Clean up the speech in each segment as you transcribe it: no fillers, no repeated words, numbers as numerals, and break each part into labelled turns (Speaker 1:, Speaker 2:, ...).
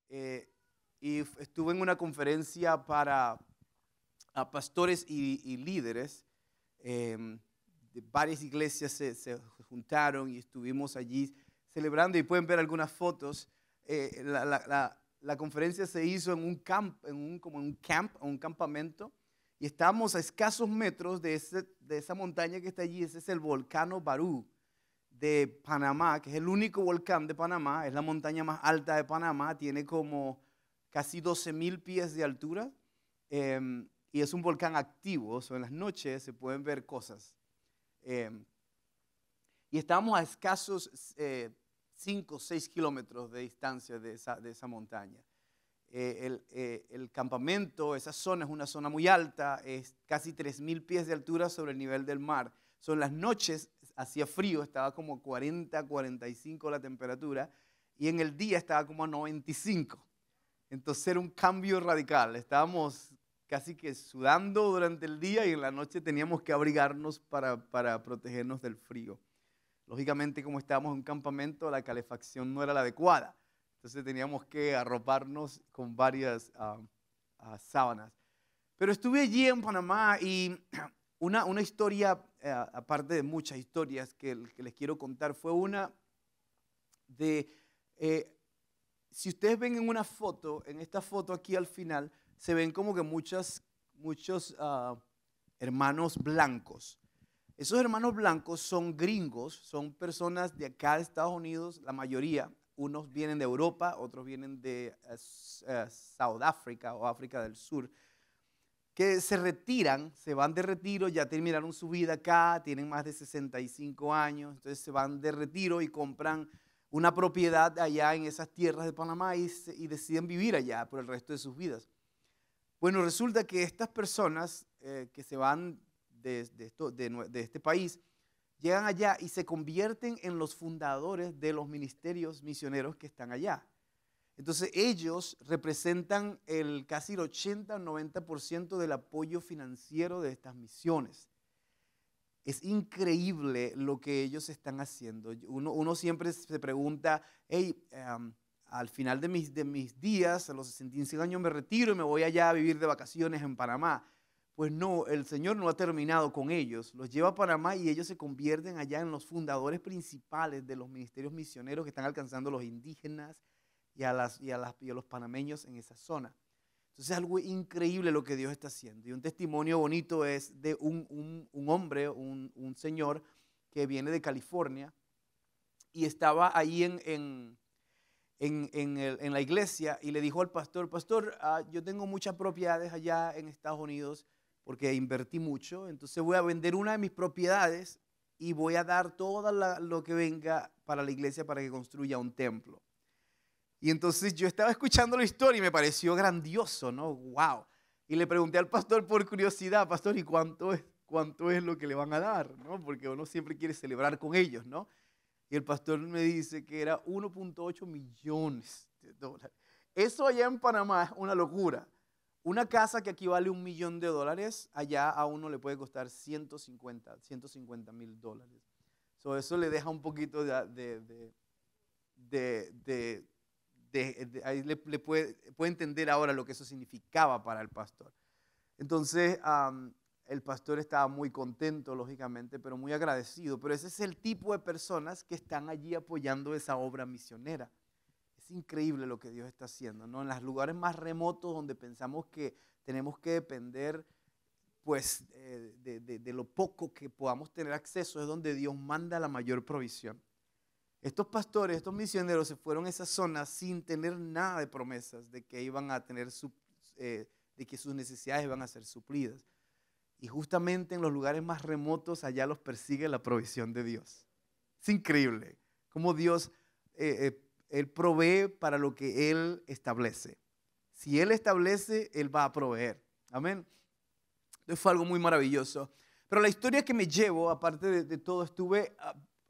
Speaker 1: y estuve en una conferencia para pastores y líderes. De varias iglesias se juntaron y estuvimos allí celebrando, y pueden ver algunas fotos. La conferencia se hizo en como un campamento, y estábamos a escasos metros de esa montaña que está allí. Ese es el volcán Barú de Panamá, que es el único volcán de Panamá. Es la montaña más alta de Panamá, tiene como casi 12,000 pies de altura, y es un volcán activo. En las noches se pueden ver cosas. Y estábamos a escasos 5 o 6 kilómetros de distancia de esa montaña. El campamento, esa zona es una zona muy alta, es casi 3,000 pies de altura sobre el nivel del mar. En las noches hacía frío, estaba como 40, 45 la temperatura, y en el día estaba como a 95. Entonces era un cambio radical. Estábamos casi que sudando durante el día, y en la noche teníamos que abrigarnos para protegernos del frío. Lógicamente, como estábamos en un campamento, la calefacción no era la adecuada. Entonces teníamos que arroparnos con varias sábanas. Pero estuve allí en Panamá, y una historia, aparte de muchas historias que les quiero contar, fue una de, si ustedes ven en una foto, en esta foto aquí al final, se ven como que muchos hermanos blancos. Esos hermanos blancos son gringos, son personas de acá de Estados Unidos, la mayoría. Unos vienen de Europa, otros vienen de Sudáfrica o África del Sur, que se retiran, se van de retiro, ya terminaron su vida acá, tienen más de 65 años, entonces se van de retiro y compran una propiedad allá en esas tierras de Panamá, y deciden vivir allá por el resto de sus vidas. Bueno, resulta que estas personas que se van de este país, llegan allá y se convierten en los fundadores de los ministerios misioneros que están allá. Entonces ellos representan casi el 80 o 90% del apoyo financiero de estas misiones. Es increíble lo que ellos están haciendo. Uno siempre se pregunta, hey, al final de mis días, a los 65 años me retiro y me voy allá a vivir de vacaciones en Panamá. Pues no, el Señor no ha terminado con ellos. Los lleva a Panamá y ellos se convierten allá en los fundadores principales de los ministerios misioneros que están alcanzando a los indígenas y a los panameños en esa zona. Entonces es algo increíble lo que Dios está haciendo. Y un testimonio bonito es de un hombre, un señor que viene de California, y estaba ahí en la iglesia, y le dijo al pastor, yo tengo muchas propiedades allá en Estados Unidos porque invertí mucho, entonces voy a vender una de mis propiedades y voy a dar todo lo que venga para la iglesia para que construya un templo. Y entonces yo estaba escuchando la historia y me pareció grandioso, ¿no? ¡Wow! Y le pregunté al pastor por curiosidad, pastor, ¿y cuánto es lo que le van a dar? ¿No? Porque uno siempre quiere celebrar con ellos, ¿no? Y el pastor me dice que era 1.8 millones de dólares. Eso allá en Panamá es una locura. Una casa que aquí vale $1 millón, allá a uno le puede costar 150,000 dólares. Eso le deja un poquito ahí le puede entender ahora lo que eso significaba para el pastor. Entonces, el pastor estaba muy contento, lógicamente, pero muy agradecido. Pero ese es el tipo de personas que están allí apoyando esa obra misionera. Es increíble lo que Dios está haciendo, ¿no? En los lugares más remotos donde pensamos que tenemos que depender, pues, de lo poco que podamos tener acceso, es donde Dios manda la mayor provisión. Estos pastores, estos misioneros se fueron a esa zona sin tener nada de promesas de que iban a tener de que sus necesidades iban a ser suplidas. Y justamente en los lugares más remotos, allá los persigue la provisión de Dios. Es increíble cómo Dios, Él provee para lo que Él establece. Si Él establece, Él va a proveer. Amén. Entonces fue algo muy maravilloso. Pero la historia que me llevo, aparte de todo,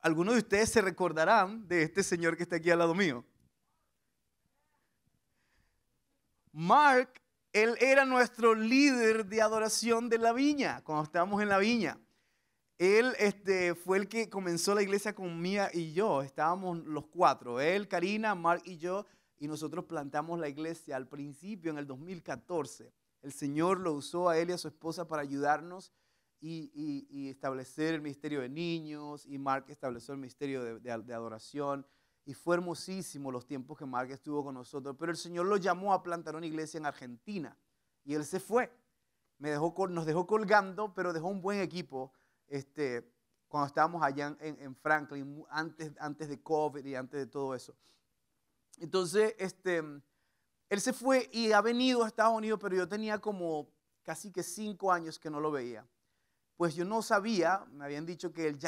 Speaker 1: algunos de ustedes se recordarán de este señor que está aquí al lado mío. Mark, él era nuestro líder de adoración de la viña, cuando estábamos en la viña. Él fue el que comenzó la iglesia con Mía y yo. Estábamos los cuatro, él, Karina, Mark y yo. y nosotros plantamos la iglesia al principio, en el 2014. El Señor lo usó a él y a su esposa para ayudarnos y establecer el ministerio de niños, y Mark estableció el ministerio de adoración. Y fue hermosísimo los tiempos que Mark estuvo con nosotros. Pero el Señor lo llamó a plantar una iglesia en Argentina. Y él se fue. Nos dejó colgando, pero dejó un buen equipo cuando estábamos allá en Franklin, antes de COVID y antes de todo eso. Entonces, él se fue y ha venido a Estados Unidos, pero yo tenía como casi que 5 años que no lo veía. Pues yo no sabía, me habían dicho que él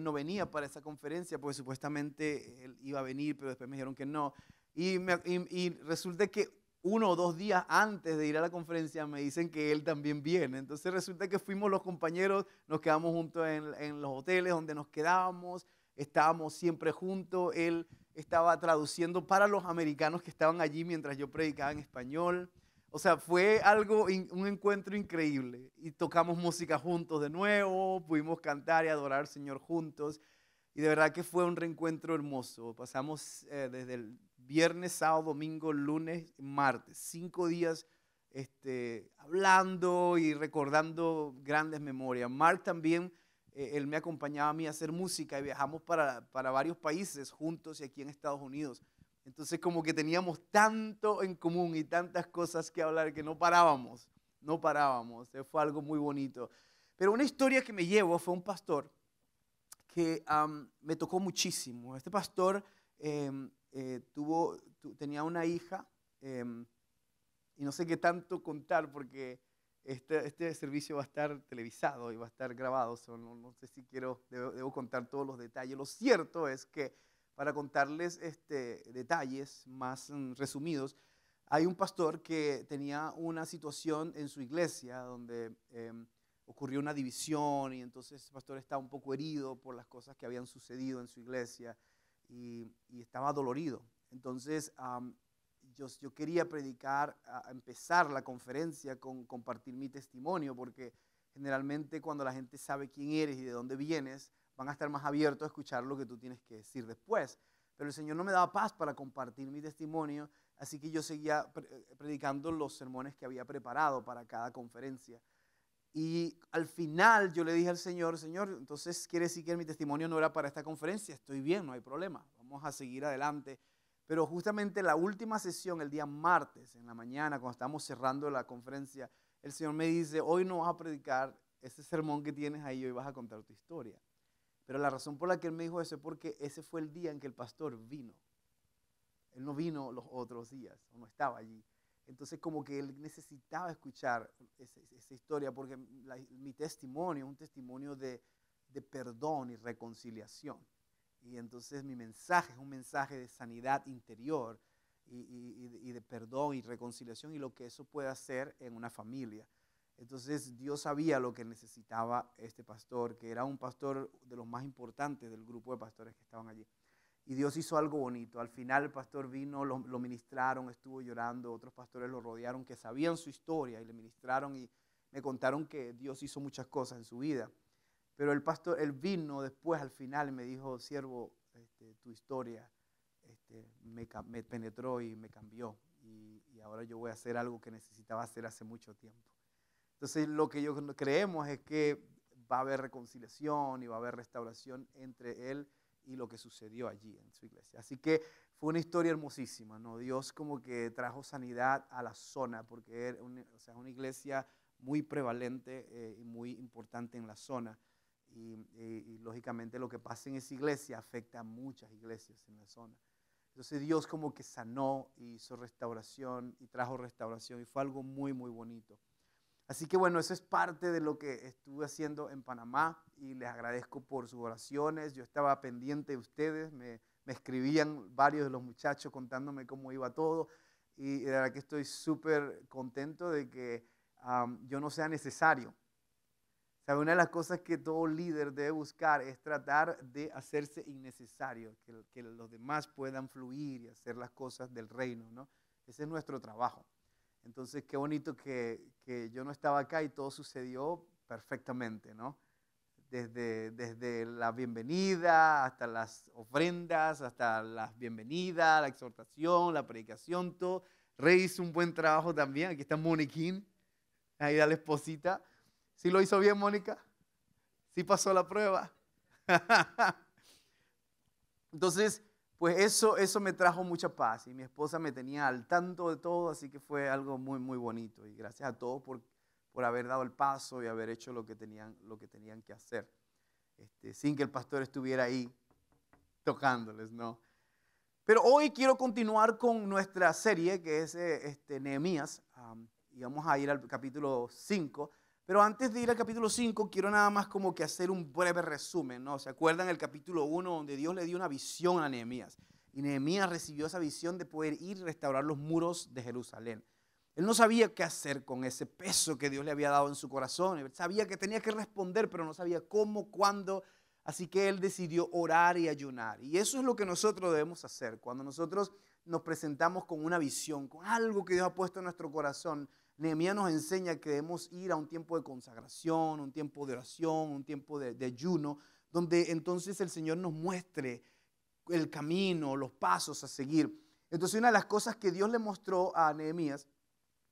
Speaker 1: no venía para esa conferencia, porque supuestamente él iba a venir, pero después me dijeron que no. Y resulta que 1 o 2 días antes de ir a la conferencia me dicen que él también viene. Entonces resulta que fuimos los compañeros, nos quedamos juntos en los hoteles donde nos quedábamos, estábamos siempre juntos. Él estaba traduciendo para los americanos que estaban allí mientras yo predicaba en español. O sea, fue un encuentro increíble, y tocamos música juntos de nuevo, pudimos cantar y adorar al Señor juntos, y de verdad que fue un reencuentro hermoso. Pasamos desde el viernes, sábado, domingo, lunes, martes, 5 días hablando y recordando grandes memorias. Mark también, él me acompañaba a mí a hacer música y viajamos para varios países juntos y aquí en Estados Unidos. Entonces como que teníamos tanto en común y tantas cosas que hablar que no parábamos. Fue algo muy bonito. Pero una historia que me llevo fue un pastor que me tocó muchísimo. Este pastor tenía una hija, y no sé qué tanto contar porque este servicio va a estar televisado y va a estar grabado. No sé si debo contar todos los detalles. Lo cierto es que, para contarles detalles más resumidos, hay un pastor que tenía una situación en su iglesia donde ocurrió una división, y entonces el pastor estaba un poco herido por las cosas que habían sucedido en su iglesia y estaba dolorido. Entonces yo quería predicar, a empezar la conferencia con compartir mi testimonio, porque generalmente cuando la gente sabe quién eres y de dónde vienes, van a estar más abiertos a escuchar lo que tú tienes que decir después. Pero el Señor no me daba paz para compartir mi testimonio, así que yo seguía predicando los sermones que había preparado para cada conferencia. Y al final yo le dije al Señor, entonces quiere decir que mi testimonio no era para esta conferencia. Estoy bien, no hay problema, vamos a seguir adelante. Pero justamente la última sesión, el día martes, en la mañana, cuando estábamos cerrando la conferencia, el Señor me dice: hoy no vas a predicar ese sermón que tienes ahí, hoy vas a contar tu historia. Pero la razón por la que Él me dijo eso es porque ese fue el día en que el pastor vino. Él no vino los otros días, no estaba allí. Entonces como que él necesitaba escuchar esa historia, porque mi testimonio es un testimonio de perdón y reconciliación. Y entonces mi mensaje es un mensaje de sanidad interior y de perdón y reconciliación, y lo que eso puede hacer en una familia. Entonces Dios sabía lo que necesitaba este pastor, que era un pastor de los más importantes del grupo de pastores que estaban allí. Y Dios hizo algo bonito. Al final el pastor vino, lo ministraron, estuvo llorando, otros pastores lo rodearon que sabían su historia y le ministraron y me contaron que Dios hizo muchas cosas en su vida. Pero el pastor, él vino después al final y me dijo: siervo, tu historia me penetró y me cambió, y ahora yo voy a hacer algo que necesitaba hacer hace mucho tiempo. Entonces lo que yo creemos es que va a haber reconciliación y va a haber restauración entre él y lo que sucedió allí en su iglesia. Así que fue una historia hermosísima, ¿no? Dios como que trajo sanidad a la zona, porque era una iglesia muy prevalente y muy importante en la zona. Y lógicamente lo que pasa en esa iglesia afecta a muchas iglesias en la zona. Entonces Dios como que sanó, hizo restauración y trajo restauración, y fue algo muy, muy bonito. Así que bueno, eso es parte de lo que estuve haciendo en Panamá, y les agradezco por sus oraciones. Yo estaba pendiente de ustedes, me escribían varios de los muchachos contándome cómo iba todo, y de verdad que estoy súper contento de que yo no sea necesario. ¿Sabe? Una de las cosas que todo líder debe buscar es tratar de hacerse innecesario, que los demás puedan fluir y hacer las cosas del reino, ¿no? Ese es nuestro trabajo. Entonces, qué bonito que yo no estaba acá y todo sucedió perfectamente, ¿no? desde la bienvenida hasta las ofrendas, hasta las bienvenidas, la exhortación, la predicación, todo. Rey hizo un buen trabajo también. Aquí está Moniquín, ahí da la esposita. ¿Sí lo hizo bien, Mónica? ¿Sí pasó la prueba? Entonces, pues eso me trajo mucha paz y mi esposa me tenía al tanto de todo, así que fue algo muy, muy bonito. Y gracias a todos por haber dado el paso y haber hecho lo que tenían que hacer, sin que el pastor estuviera ahí tocándoles, ¿no? Pero hoy quiero continuar con nuestra serie que es Nehemías, y vamos a ir al capítulo 5. Pero antes de ir al capítulo 5, quiero nada más como que hacer un breve resumen, ¿no? ¿Se acuerdan el capítulo 1 donde Dios le dio una visión a Nehemías? Y Nehemías recibió esa visión de poder ir y restaurar los muros de Jerusalén. Él no sabía qué hacer con ese peso que Dios le había dado en su corazón. Él sabía que tenía que responder, pero no sabía cómo, cuándo. Así que él decidió orar y ayunar. Y eso es lo que nosotros debemos hacer. Cuando nosotros nos presentamos con una visión, con algo que Dios ha puesto en nuestro corazón, Nehemías nos enseña que debemos ir a un tiempo de consagración, un tiempo de oración, un tiempo de ayuno, donde entonces el Señor nos muestre el camino, los pasos a seguir. Entonces una de las cosas que Dios le mostró a Nehemías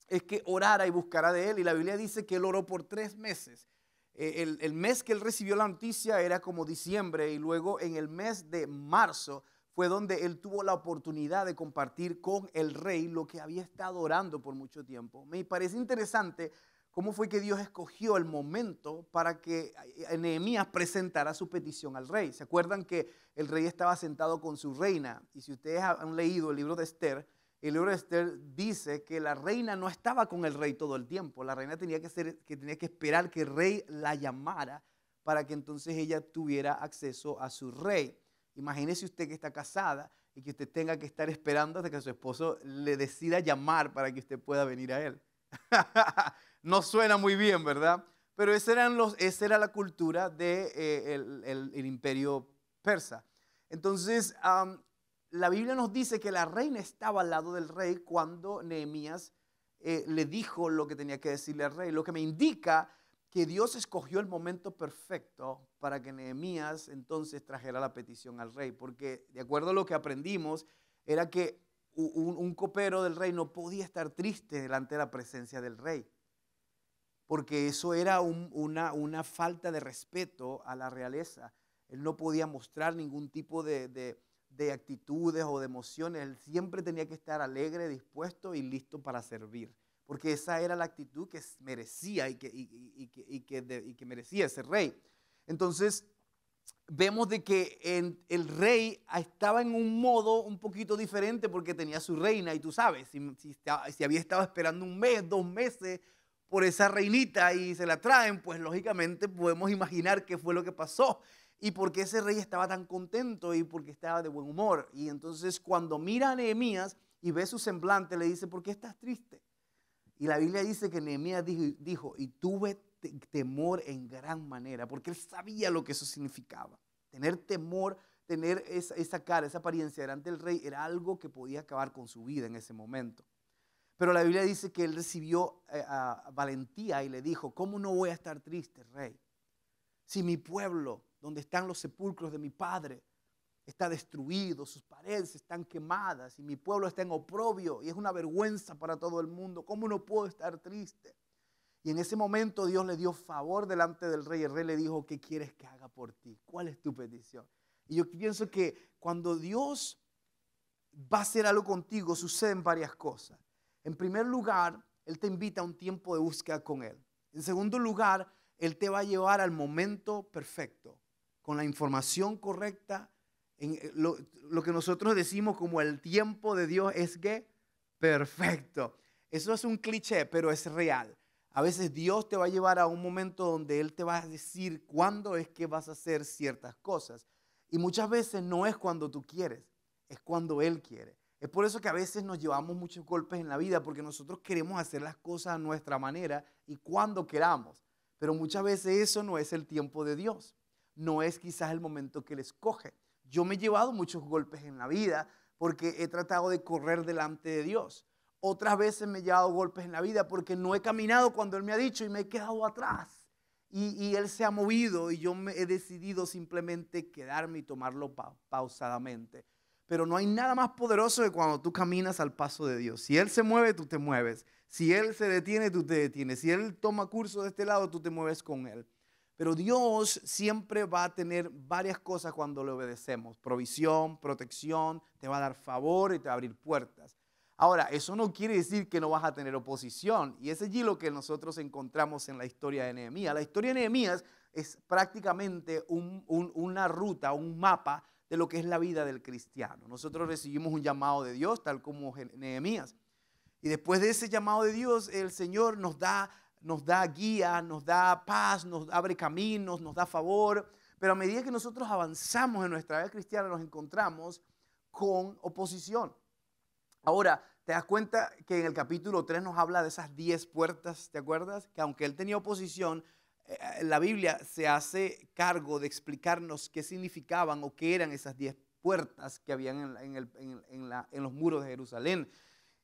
Speaker 1: es que orara y buscara de él. Y la Biblia dice que él oró por 3 meses. El mes que él recibió la noticia era como diciembre, y luego en el mes de marzo fue donde él tuvo la oportunidad de compartir con el rey lo que había estado orando por mucho tiempo. Me parece interesante cómo fue que Dios escogió el momento para que Nehemías presentara su petición al rey. ¿Se acuerdan que el rey estaba sentado con su reina? Y si ustedes han leído el libro de Esther, el libro de Esther dice que la reina no estaba con el rey todo el tiempo. La reina tenía que esperar que el rey la llamara para que entonces ella tuviera acceso a su rey. Imagínese usted que está casada y que usted tenga que estar esperando hasta que su esposo le decida llamar para que usted pueda venir a él. No suena muy bien, ¿verdad? Pero esa era la cultura del imperio persa. Entonces, la Biblia nos dice que la reina estaba al lado del rey cuando Nehemías le dijo lo que tenía que decirle al rey, lo que me indica que Dios escogió el momento perfecto para que Nehemías entonces trajera la petición al rey, porque de acuerdo a lo que aprendimos, era que un copero del rey no podía estar triste delante de la presencia del rey, porque eso era una falta de respeto a la realeza. Él no podía mostrar ningún tipo de actitudes o de emociones. Él siempre tenía que estar alegre, dispuesto y listo para servir, porque esa era la actitud que merecía y que merecía ese rey. Entonces vemos de que el rey estaba en un modo un poquito diferente porque tenía su reina, y tú sabes, si había estado esperando 1 mes, 2 meses por esa reinita y se la traen, pues lógicamente podemos imaginar qué fue lo que pasó y por qué ese rey estaba tan contento y por qué estaba de buen humor. Y entonces cuando mira a Nehemías y ve su semblante, le dice: ¿por qué estás triste? Y la Biblia dice que Nehemías dijo, y tuve temor en gran manera, porque él sabía lo que eso significaba. Tener temor, tener esa cara, esa apariencia delante del rey era algo que podía acabar con su vida en ese momento. Pero la Biblia dice que él recibió valentía y le dijo: ¿cómo no voy a estar triste, rey? Si mi pueblo, donde están los sepulcros de mi padre, está destruido, sus paredes están quemadas y mi pueblo está en oprobio y es una vergüenza para todo el mundo, ¿cómo no puedo estar triste? Y en ese momento Dios le dio favor delante del rey. El rey le dijo: ¿qué quieres que haga por ti? ¿Cuál es tu petición? Y yo pienso que cuando Dios va a hacer algo contigo, suceden varias cosas. En primer lugar, Él te invita a un tiempo de búsqueda con Él. En segundo lugar, Él te va a llevar al momento perfecto, con la información correcta. Lo que nosotros decimos como el tiempo de Dios es que perfecto. Eso es un cliché, pero es real. A veces Dios te va a llevar a un momento donde Él te va a decir cuándo es que vas a hacer ciertas cosas. Y muchas veces no es cuando tú quieres, es cuando Él quiere. Es por eso que a veces nos llevamos muchos golpes en la vida, porque nosotros queremos hacer las cosas a nuestra manera y cuando queramos. Pero muchas veces eso no es el tiempo de Dios. No es quizás el momento que Él escoge. Yo me he llevado muchos golpes en la vida porque he tratado de correr delante de Dios. Otras veces me he llevado golpes en la vida porque no he caminado cuando Él me ha dicho y me he quedado atrás. y Él se ha movido y yo me he decidido simplemente quedarme y tomarlo pausadamente. Pero no hay nada más poderoso que cuando tú caminas al paso de Dios. Si Él se mueve, tú te mueves. Si Él se detiene, tú te detienes. Si Él toma curso de este lado, tú te mueves con Él. Pero Dios siempre va a tener varias cosas cuando le obedecemos. Provisión, protección, te va a dar favor y te va a abrir puertas. Ahora, eso no quiere decir que no vas a tener oposición. Y es allí lo que nosotros encontramos en la historia de Nehemías. La historia de Nehemías es prácticamente una ruta, un mapa de lo que es la vida del cristiano. Nosotros recibimos un llamado de Dios, tal como Nehemías. Y después de ese llamado de Dios, el Señor nos da guía, nos da paz, nos abre caminos, nos da favor. Pero a medida que nosotros avanzamos en nuestra vida cristiana, nos encontramos con oposición. Ahora, ¿te das cuenta que en el capítulo 3 nos habla de esas 10 puertas? ¿Te acuerdas? Que aunque él tenía oposición, la Biblia se hace cargo de explicarnos qué significaban o qué eran esas 10 puertas que habían en los muros de Jerusalén.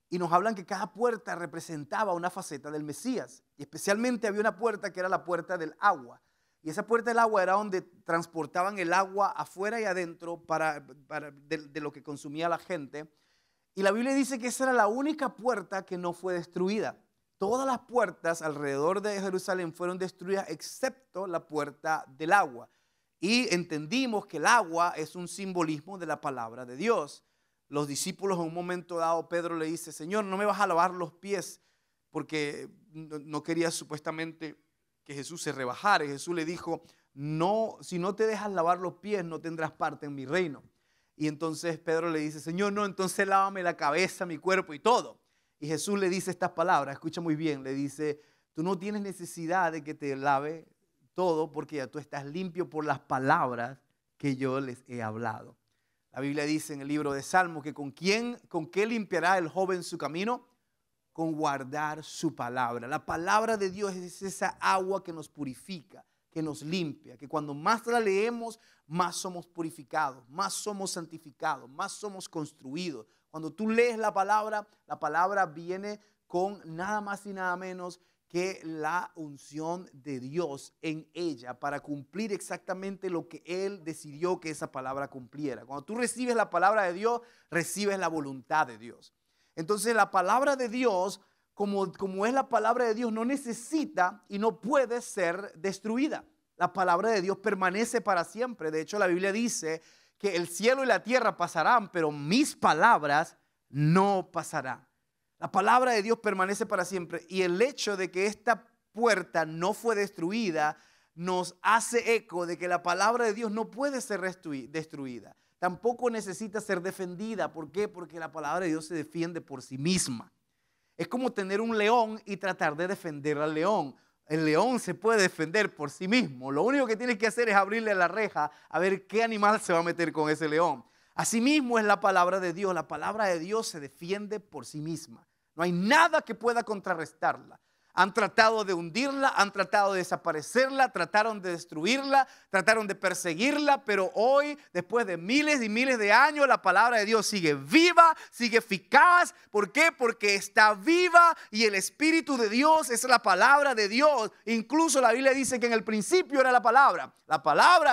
Speaker 1: Y nos hablan que cada puerta representaba una faceta del Mesías. Y especialmente había una puerta que era la puerta del agua. Y esa puerta del agua era donde transportaban el agua afuera y adentro de lo que consumía la gente. Y la Biblia dice que esa era la única puerta que no fue destruida. Todas las puertas alrededor de Jerusalén fueron destruidas excepto la puerta del agua. Y entendimos que el agua es un simbolismo de la palabra de Dios. Los discípulos en un momento dado, Pedro le dice, Señor, no me vas a lavar los pies, porque no quería supuestamente que Jesús se rebajara. Y Jesús le dijo, no, si no te dejas lavar los pies, no tendrás parte en mi reino. Y entonces Pedro le dice, Señor, no, entonces lávame la cabeza, mi cuerpo y todo. Y Jesús le dice estas palabras, escucha muy bien, le dice, tú no tienes necesidad de que te lave todo porque ya tú estás limpio por las palabras que yo les he hablado. La Biblia dice en el libro de Salmos que con qué limpiará el joven su camino, con guardar su palabra. La palabra de Dios es esa agua que nos purifica, que nos limpia, que cuando más la leemos, más somos purificados, más somos santificados, más somos construidos. Cuando tú lees la palabra viene con nada más y nada menos que la unción de Dios en ella para cumplir exactamente lo que Él decidió que esa palabra cumpliera. Cuando tú recibes la palabra de Dios, recibes la voluntad de Dios. Entonces la palabra de Dios, como es la palabra de Dios, no necesita y no puede ser destruida. La palabra de Dios permanece para siempre. De hecho, la Biblia dice que el cielo y la tierra pasarán, pero mis palabras no pasarán. La palabra de Dios permanece para siempre. Y el hecho de que esta puerta no fue destruida nos hace eco de que la palabra de Dios no puede ser destruida. Tampoco necesita ser defendida. ¿Por qué? Porque la palabra de Dios se defiende por sí misma. Es como tener un león y tratar de defender al león. El león se puede defender por sí mismo. Lo único que tienes que hacer es abrirle la reja a ver qué animal se va a meter con ese león. Asimismo es la palabra de Dios. La palabra de Dios se defiende por sí misma. No hay nada que pueda contrarrestarla. Han tratado de hundirla, han tratado de desaparecerla, trataron de destruirla, trataron de perseguirla, pero hoy, después de miles y miles de años, la palabra de Dios sigue viva, sigue eficaz. ¿Por qué? Porque está viva y el Espíritu de Dios es la palabra de Dios. Incluso la Biblia dice que en el principio era la palabra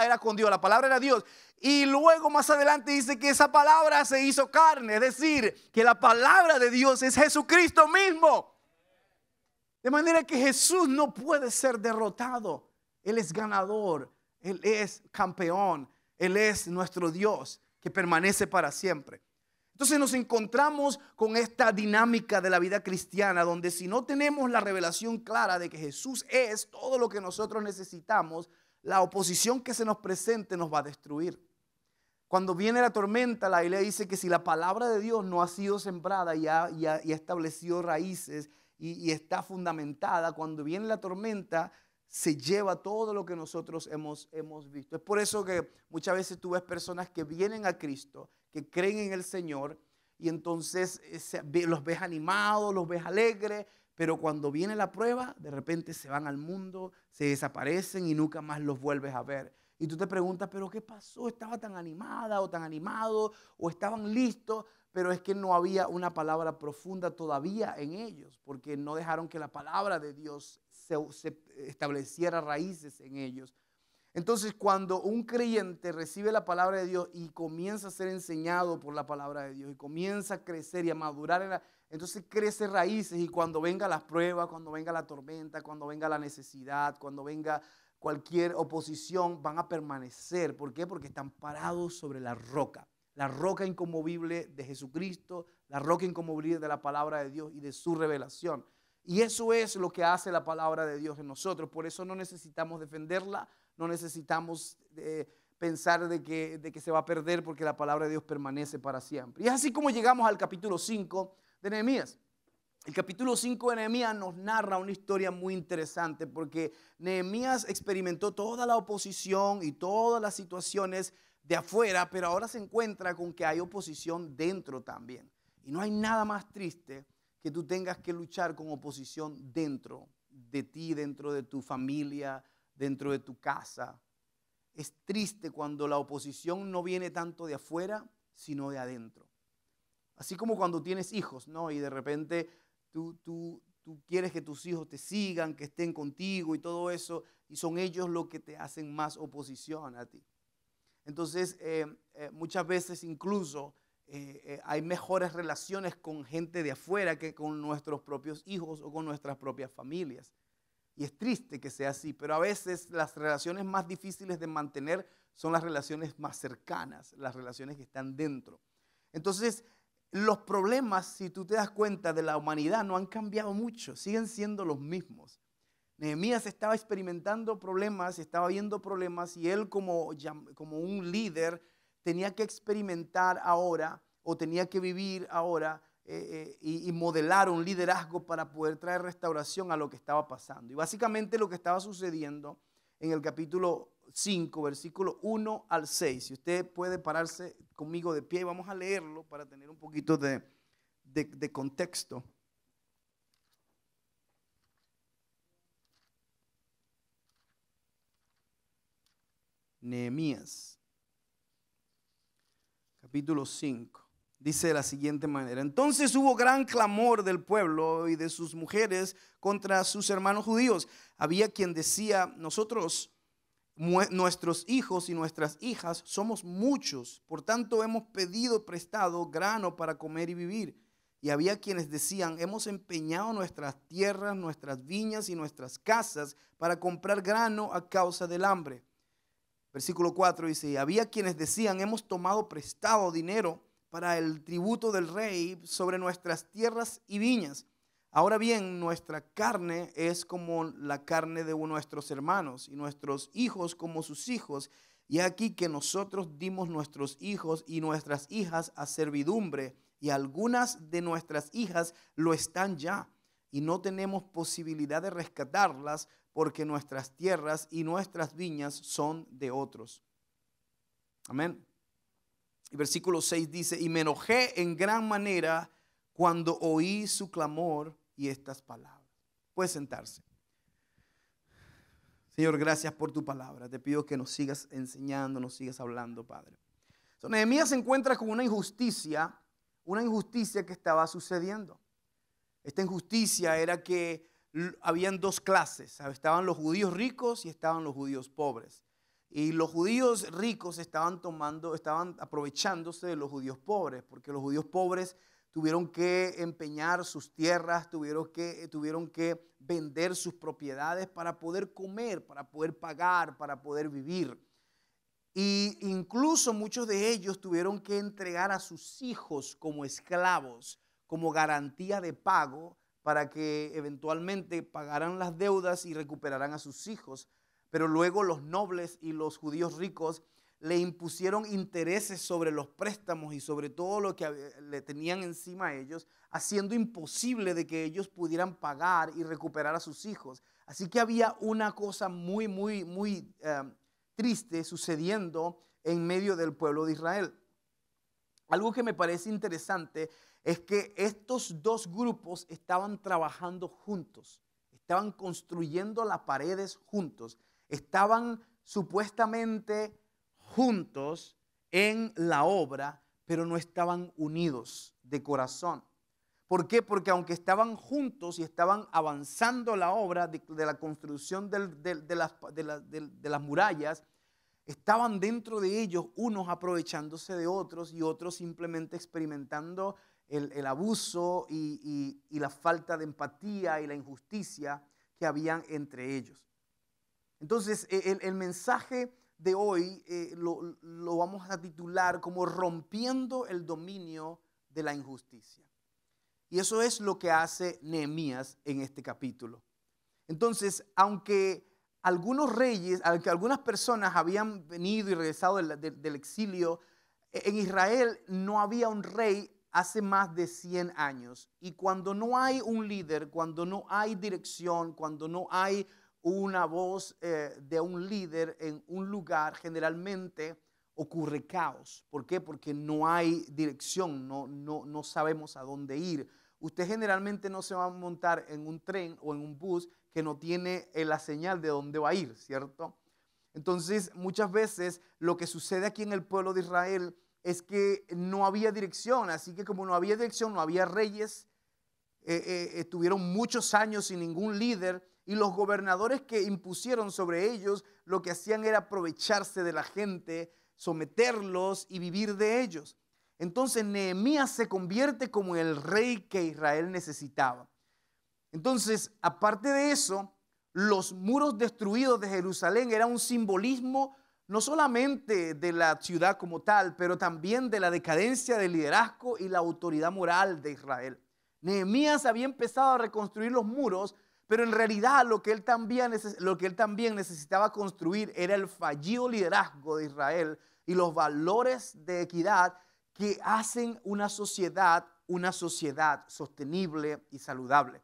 Speaker 1: era con Dios, la palabra era Dios. Y luego más adelante dice que esa palabra se hizo carne, es decir, que la palabra de Dios es Jesucristo mismo. De manera que Jesús no puede ser derrotado. Él es ganador, Él es campeón, Él es nuestro Dios que permanece para siempre. Entonces nos encontramos con esta dinámica de la vida cristiana donde si no tenemos la revelación clara de que Jesús es todo lo que nosotros necesitamos, la oposición que se nos presente nos va a destruir. Cuando viene la tormenta, la Biblia dice que si la palabra de Dios no ha sido sembrada y ha establecido raíces y está fundamentada, cuando viene la tormenta se lleva todo lo que nosotros hemos visto. Es por eso que muchas veces tú ves personas que vienen a Cristo, que creen en el Señor y entonces los ves animados, los ves alegres, pero cuando viene la prueba, de repente se van al mundo, se desaparecen y nunca más los vuelves a ver. Y tú te preguntas, ¿pero qué pasó? ¿Estaba tan animada o tan animado o estaban listos? Pero es que no había una palabra profunda todavía en ellos, porque no dejaron que la palabra de Dios se estableciera raíces en ellos. Entonces, cuando un creyente recibe la palabra de Dios y comienza a ser enseñado por la palabra de Dios y comienza a crecer y a madurar, entonces crece raíces, y cuando venga las pruebas, cuando venga la tormenta, cuando venga la necesidad, cuando venga cualquier oposición, van a permanecer. ¿Por qué? Porque están parados sobre la roca inconmovible de Jesucristo, la roca inconmovible de la palabra de Dios y de su revelación. Y eso es lo que hace la palabra de Dios en nosotros. Por eso no necesitamos defenderla, no necesitamos pensar de que se va a perder, porque la palabra de Dios permanece para siempre. Y es así como llegamos al capítulo 5 de Nehemías. El capítulo 5 de Nehemías nos narra una historia muy interesante, porque Nehemías experimentó toda la oposición y todas las situaciones de afuera, pero ahora se encuentra con que hay oposición dentro también. Y no hay nada más triste que tú tengas que luchar con oposición dentro de ti, dentro de tu familia, dentro de tu casa. Es triste cuando la oposición no viene tanto de afuera, sino de adentro. Así como cuando tienes hijos, ¿no? Y de repente tú quieres que tus hijos te sigan, que estén contigo y todo eso, y son ellos los que te hacen más oposición a ti. Entonces, muchas veces incluso hay mejores relaciones con gente de afuera que con nuestros propios hijos o con nuestras propias familias. Y es triste que sea así, pero a veces las relaciones más difíciles de mantener son las relaciones más cercanas, las relaciones que están dentro. Entonces, los problemas, si tú te das cuenta, de la humanidad no han cambiado mucho, siguen siendo los mismos. Nehemías estaba experimentando problemas, estaba viendo problemas, y él como un líder tenía que experimentar ahora, o tenía que vivir ahora y modelar un liderazgo para poder traer restauración a lo que estaba pasando. Y básicamente lo que estaba sucediendo en el capítulo 5, versículo 1 al 6. Si usted puede pararse conmigo de pie y vamos a leerlo para tener un poquito de contexto. Nehemías, capítulo 5. Dice de la siguiente manera: entonces hubo gran clamor del pueblo y de sus mujeres contra sus hermanos judíos. Había quien decía: nosotros, nuestros hijos y nuestras hijas, somos muchos, por tanto hemos pedido prestado grano para comer y vivir. Y había quienes decían: hemos empeñado nuestras tierras, nuestras viñas y nuestras casas para comprar grano a causa del hambre. Versículo 4 dice: y había quienes decían: hemos tomado prestado dinero para el tributo del rey sobre nuestras tierras y viñas. Ahora bien, nuestra carne es como la carne de nuestros hermanos, y nuestros hijos como sus hijos. Y aquí que nosotros dimos nuestros hijos y nuestras hijas a servidumbre, y algunas de nuestras hijas lo están ya, y no tenemos posibilidad de rescatarlas, porque nuestras tierras y nuestras viñas son de otros. Amén. Y versículo 6 dice: y me enojé en gran manera cuando oí su clamor y estas palabras. Puede sentarse. Señor, gracias por tu palabra. Te pido que nos sigas enseñando, nos sigas hablando, Padre. Nehemías se encuentra con una injusticia que estaba sucediendo. Esta injusticia era que habían dos clases. Estaban los judíos ricos y estaban los judíos pobres. Y los judíos ricos estaban aprovechándose de los judíos pobres, porque los judíos pobres tuvieron que empeñar sus tierras, tuvieron que vender sus propiedades para poder comer, para poder pagar, para poder vivir. Y incluso muchos de ellos tuvieron que entregar a sus hijos como esclavos, como garantía de pago, para que eventualmente pagaran las deudas y recuperaran a sus hijos. Pero luego los nobles y los judíos ricos le impusieron intereses sobre los préstamos y sobre todo lo que le tenían encima a ellos, haciendo imposible de que ellos pudieran pagar y recuperar a sus hijos. Así que había una cosa muy triste sucediendo en medio del pueblo de Israel. Algo que me parece interesante es que estos dos grupos estaban trabajando juntos, estaban construyendo las paredes juntos, estaban supuestamente juntos en la obra, pero no estaban unidos de corazón. ¿Por qué? Porque aunque estaban juntos y estaban avanzando la obra de la construcción de las murallas, estaban dentro de ellos unos aprovechándose de otros y otros simplemente experimentando el abuso y la falta de empatía y la injusticia que habían entre ellos. Entonces, el mensaje de hoy lo vamos a titular como rompiendo el dominio de la injusticia. Y eso es lo que hace Nehemías en este capítulo. Entonces, aunque algunos reyes, aunque algunas personas habían venido y regresado del exilio, en Israel no había un rey hace más de 100 años. Y cuando no hay un líder, cuando no hay dirección, cuando no hay una voz de un líder en un lugar, generalmente ocurre caos. ¿Por qué? Porque no hay dirección, no sabemos a dónde ir. Usted generalmente no se va a montar en un tren o en un bus que no tiene la señal de dónde va a ir, ¿cierto? Entonces, muchas veces lo que sucede aquí en el pueblo de Israel es que no había dirección. Así que como no había dirección, no había reyes, estuvieron muchos años sin ningún líder, y los gobernadores que impusieron sobre ellos lo que hacían era aprovecharse de la gente, someterlos y vivir de ellos. Entonces Nehemías se convierte como el rey que Israel necesitaba. Entonces, aparte de eso, los muros destruidos de Jerusalén eran un simbolismo no solamente de la ciudad como tal, pero también de la decadencia del liderazgo y la autoridad moral de Israel. Nehemías había empezado a reconstruir los muros, pero en realidad lo que él también necesitaba construir era el fallido liderazgo de Israel y los valores de equidad que hacen una sociedad sostenible y saludable.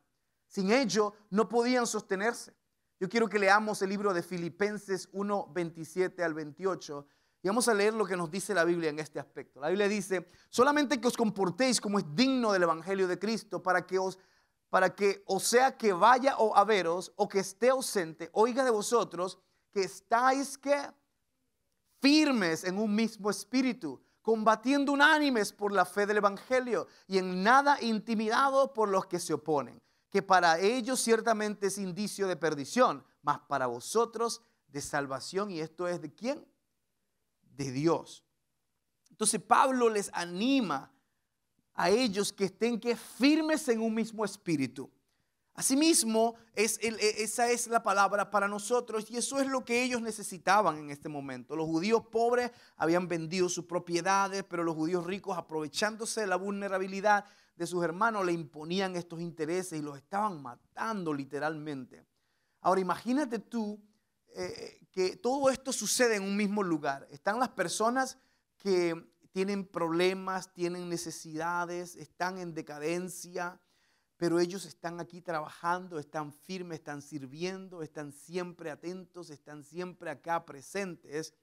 Speaker 1: Sin ello no podían sostenerse. Yo quiero que leamos el libro de Filipenses 1, 27 al 28 y vamos a leer lo que nos dice la Biblia en este aspecto. La Biblia dice: solamente que os comportéis como es digno del evangelio de Cristo, para que o sea que vaya o a veros o que esté ausente, oiga de vosotros que estáis firmes en un mismo espíritu, combatiendo unánimes por la fe del evangelio y en nada intimidados por los que se oponen, que para ellos ciertamente es indicio de perdición, mas para vosotros de salvación. ¿Y esto es de quién? De Dios. Entonces Pablo les anima a ellos que estén firmes en un mismo espíritu. Asimismo, esa es la palabra para nosotros, y eso es lo que ellos necesitaban en este momento. Los judíos pobres habían vendido sus propiedades, pero los judíos ricos, aprovechándose de la vulnerabilidad de sus hermanos, le imponían estos intereses y los estaban matando literalmente. Ahora imagínate tú que todo esto sucede en un mismo lugar. Están las personas que tienen problemas, tienen necesidades, están en decadencia, pero ellos están aquí trabajando, están firmes, están sirviendo, están siempre atentos, están siempre acá presentes.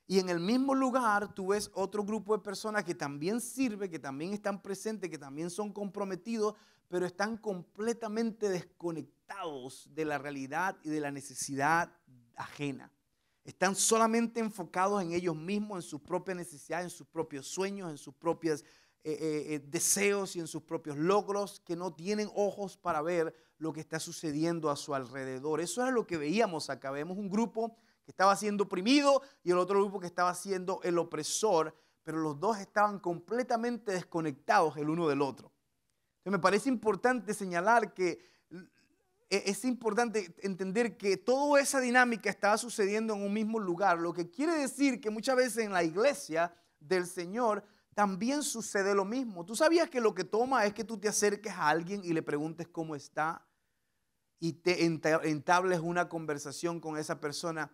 Speaker 1: Y en el mismo lugar tú ves otro grupo de personas que también sirve, que también están presentes, que también son comprometidos, pero están completamente desconectados de la realidad y de la necesidad ajena. Están solamente enfocados en ellos mismos, en sus propias necesidades, en sus propios sueños, en sus propios deseos y en sus propios logros, que no tienen ojos para ver lo que está sucediendo a su alrededor. Eso era lo que veíamos acá. Vemos un grupo que estaba siendo oprimido y el otro grupo que estaba siendo el opresor, pero los dos estaban completamente desconectados el uno del otro. Entonces me parece importante señalar que es importante entender que toda esa dinámica estaba sucediendo en un mismo lugar, lo que quiere decir que muchas veces en la iglesia del Señor también sucede lo mismo. ¿Tú sabías que lo que toma es que tú te acerques a alguien y le preguntes cómo está y te entables una conversación con esa persona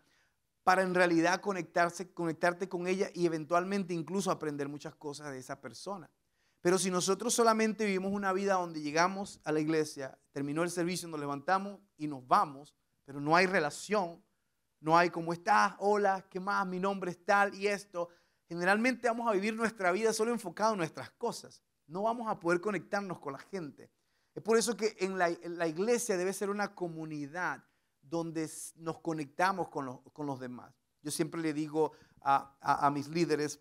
Speaker 1: para en realidad conectarte con ella y eventualmente incluso aprender muchas cosas de esa persona? Pero si nosotros solamente vivimos una vida donde llegamos a la iglesia, terminó el servicio, nos levantamos y nos vamos, pero no hay relación, no hay ¿cómo estás? Hola, ¿qué más? Mi nombre es tal y esto. Generalmente vamos a vivir nuestra vida solo enfocado en nuestras cosas. No vamos a poder conectarnos con la gente. Es por eso que en la iglesia debe ser una comunidad donde nos conectamos con los demás. Yo siempre le digo a mis líderes,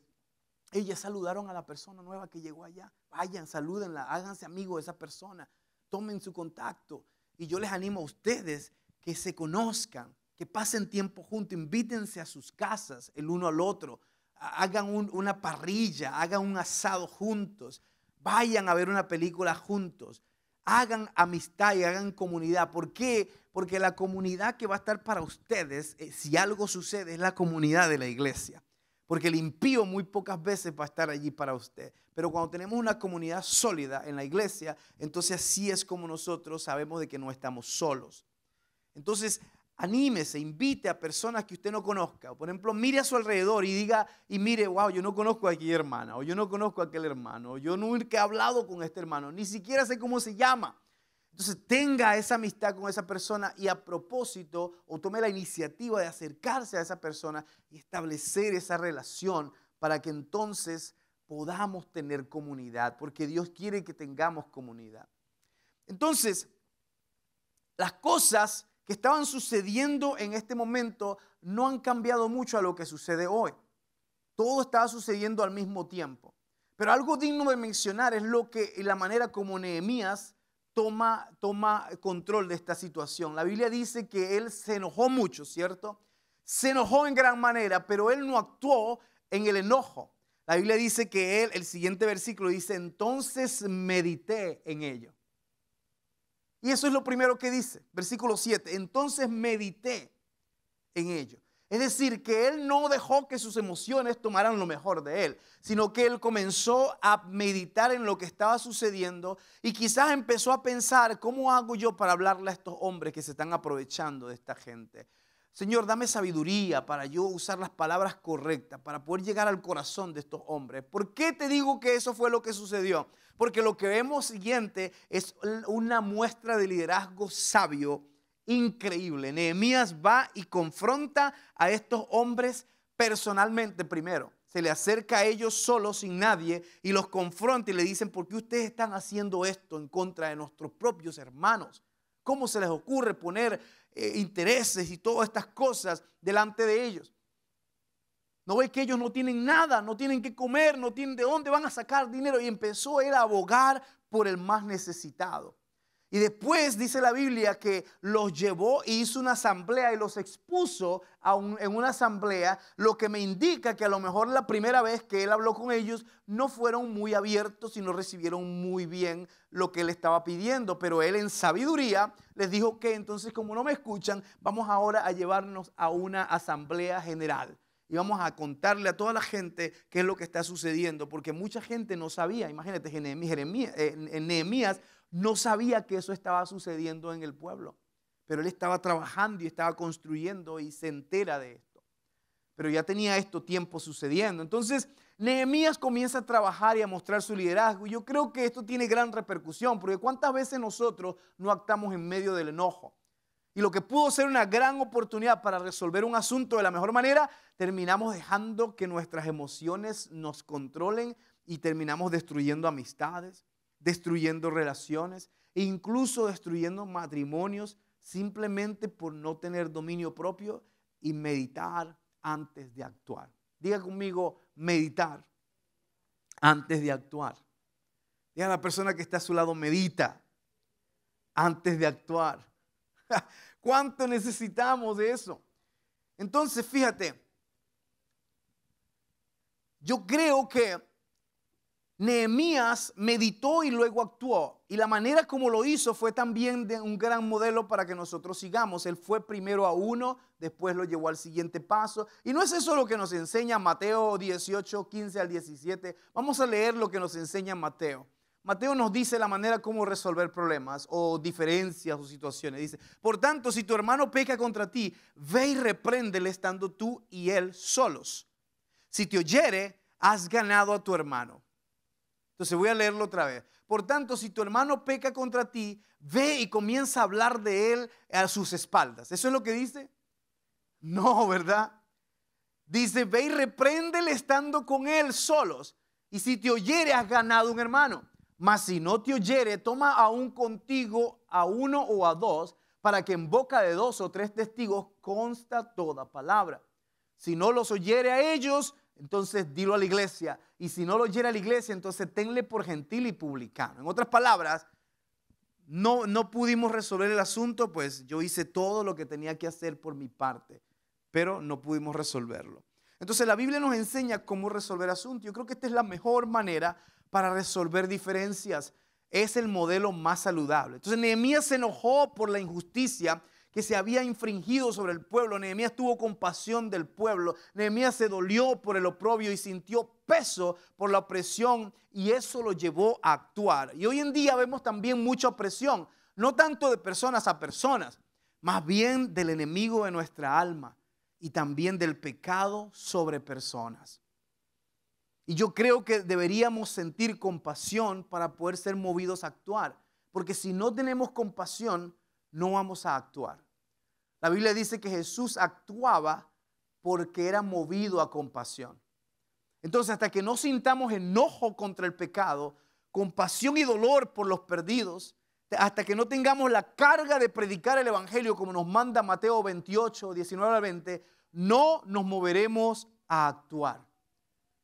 Speaker 1: Ellas saludaron a la persona nueva que llegó allá. Vayan, salúdenla, háganse amigos de esa persona, tomen su contacto. Y yo les animo a ustedes que se conozcan, que pasen tiempo juntos, invítense a sus casas el uno al otro, hagan una parrilla, hagan un asado juntos, vayan a ver una película juntos, hagan amistad y hagan comunidad. ¿Por qué? Porque la comunidad que va a estar para ustedes, si algo sucede, es la comunidad de la iglesia. Porque el impío muy pocas veces va a estar allí para usted. Pero cuando tenemos una comunidad sólida en la iglesia, entonces así es como nosotros sabemos de que no estamos solos. Entonces, anímese, invite a personas que usted no conozca. Por ejemplo, mire a su alrededor y diga, y mire, wow, yo no conozco a aquella hermana, o yo no conozco a aquel hermano, o yo nunca he hablado con este hermano, ni siquiera sé cómo se llama. Entonces tenga esa amistad con esa persona y a propósito o tome la iniciativa de acercarse a esa persona y establecer esa relación para que entonces podamos tener comunidad, porque Dios quiere que tengamos comunidad. Entonces, las cosas que estaban sucediendo en este momento no han cambiado mucho a lo que sucede hoy. Todo estaba sucediendo al mismo tiempo. Pero algo digno de mencionar es la manera como Nehemías toma control de esta situación. La Biblia dice que él se enojó mucho, ¿cierto? Se enojó en gran manera, pero él no actuó en el enojo. La Biblia dice que el siguiente versículo dice, entonces medité en ello. Y eso es lo primero que dice, versículo 7, entonces medité en ello. Es decir, que él no dejó que sus emociones tomaran lo mejor de él, sino que él comenzó a meditar en lo que estaba sucediendo y quizás empezó a pensar, ¿cómo hago yo para hablarle a estos hombres que se están aprovechando de esta gente? Señor, dame sabiduría para yo usar las palabras correctas, para poder llegar al corazón de estos hombres. ¿Por qué te digo que eso fue lo que sucedió? Porque lo que vemos siguiente es una muestra de liderazgo sabio increíble. Nehemías va y confronta a estos hombres personalmente primero. Se le acerca a ellos solo, sin nadie, y los confronta y le dicen, ¿por qué ustedes están haciendo esto en contra de nuestros propios hermanos? ¿Cómo se les ocurre poner intereses y todas estas cosas delante de ellos? ¿No ve que ellos no tienen nada, no tienen que comer, no tienen de dónde van a sacar dinero? Y empezó él a abogar por el más necesitado. Y después dice la Biblia que los llevó y hizo una asamblea y los expuso en una asamblea, lo que me indica que a lo mejor la primera vez que él habló con ellos no fueron muy abiertos y no recibieron muy bien lo que él estaba pidiendo. Pero él en sabiduría les dijo que entonces, como no me escuchan, vamos ahora a llevarnos a una asamblea general. Y vamos a contarle a toda la gente qué es lo que está sucediendo, porque mucha gente no sabía. Imagínate, Nehemías no sabía que eso estaba sucediendo en el pueblo, pero él estaba trabajando y estaba construyendo y se entera de esto. Pero ya tenía esto tiempo sucediendo. Entonces, Nehemías comienza a trabajar y a mostrar su liderazgo. Y yo creo que esto tiene gran repercusión, porque ¿cuántas veces nosotros no actuamos en medio del enojo? Y lo que pudo ser una gran oportunidad para resolver un asunto de la mejor manera, terminamos dejando que nuestras emociones nos controlen y terminamos destruyendo amistades, destruyendo relaciones e incluso destruyendo matrimonios simplemente por no tener dominio propio y meditar antes de actuar. Diga conmigo, meditar antes de actuar. Diga a la persona que está a su lado, medita antes de actuar. ¿Cuánto necesitamos de eso? Entonces, fíjate, yo creo que Nehemías meditó y luego actuó. Y la manera como lo hizo fue también de un gran modelo para que nosotros sigamos. Él fue primero a uno, después lo llevó al siguiente paso. Y no es eso lo que nos enseña Mateo 18, 15 al 17. Vamos a leer lo que nos enseña Mateo. Mateo nos dice la manera como resolver problemas o diferencias o situaciones. Dice, por tanto, si tu hermano peca contra ti, ve y repréndele estando tú y él solos. Si te oyere, has ganado a tu hermano. Entonces voy a leerlo otra vez. Por tanto, si tu hermano peca contra ti, ve y comienza a hablar de él a sus espaldas. ¿Eso es lo que dice? No, ¿verdad? Dice, ve y repréndele estando con él solos. Y si te oyere, has ganado un hermano. Mas si no te oyere, toma aún contigo a uno o a dos, para que en boca de 2 o 3 testigos consta toda palabra. Si no los oyere a ellos, entonces dilo a la iglesia. Y si no lo oyera a la iglesia, entonces tenle por gentil y publicano. En otras palabras, no pudimos resolver el asunto, pues yo hice todo lo que tenía que hacer por mi parte, pero no pudimos resolverlo. Entonces la Biblia nos enseña cómo resolver asuntos. Yo creo que esta es la mejor manera para resolver diferencias. Es el modelo más saludable. Entonces Nehemías se enojó por la injusticia que se había infringido sobre el pueblo. Nehemías tuvo compasión del pueblo. Nehemías se dolió por el oprobio y sintió peso por la opresión, y eso lo llevó a actuar. Y hoy en día vemos también mucha opresión, no tanto de personas a personas, más bien del enemigo de nuestra alma y también del pecado sobre personas. Y yo creo que deberíamos sentir compasión para poder ser movidos a actuar, porque si no tenemos compasión, no vamos a actuar. La Biblia dice que Jesús actuaba porque era movido a compasión. Entonces, hasta que no sintamos enojo contra el pecado, compasión y dolor por los perdidos, hasta que no tengamos la carga de predicar el evangelio como nos manda Mateo 28, 19 al 20, no nos moveremos a actuar.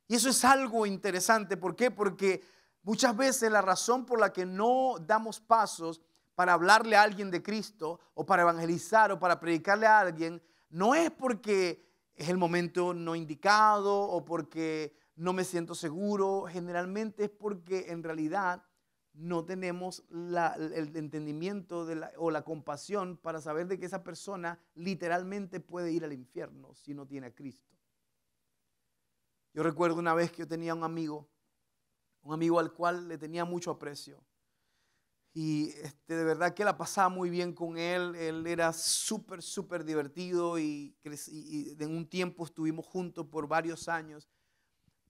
Speaker 1: Y eso es algo interesante. ¿Por qué? Porque muchas veces la razón por la que no damos pasos para hablarle a alguien de Cristo o para evangelizar o para predicarle a alguien, no es porque es el momento no indicado o porque no me siento seguro. Generalmente es porque en realidad no tenemos el entendimiento o la compasión para saber de que esa persona literalmente puede ir al infierno si no tiene a Cristo. Yo recuerdo una vez que yo tenía un amigo al cual le tenía mucho aprecio. Y de verdad que la pasaba muy bien con él. Él era súper divertido y en un tiempo estuvimos juntos por varios años.